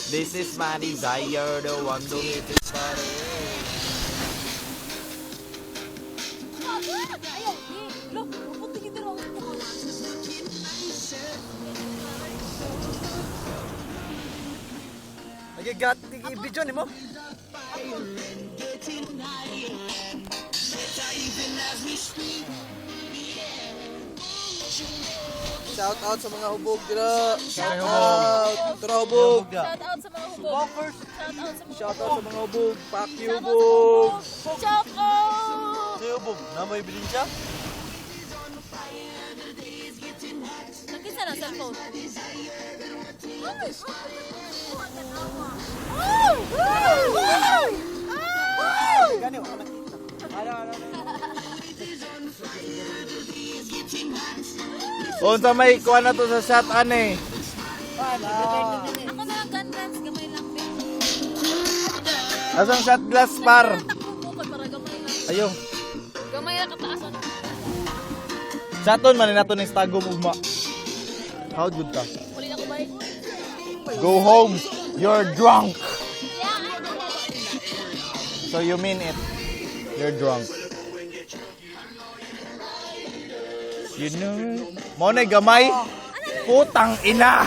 This is my desire, the one to hit it better. Ayaw, look, pupunta kita raw. Nagigat, i-video ni mo. Shout out sa mga hubog dira. Shout out. Tara hubog. Shout out sa mga hubog. Shout out sa mga hubog. Fuck you hubog. Shout out! Si hubog, na may bilin siya? Nakita na cellphone. Gani, wala nakita. Ano. Unsa may kuha na to sa shot ane. Ako na lang gun guns, gamay lang. Asang shot glass par. Takbo mo para gamay lang. Ayo. Gamay lang kataasan. Shaton man na to ning stagom ugma. How good ka? Uli na ko ba? Go home. You're drunk. Yeah. So you mean it. You're drunk. You know. Mo na gamay. Putang ina.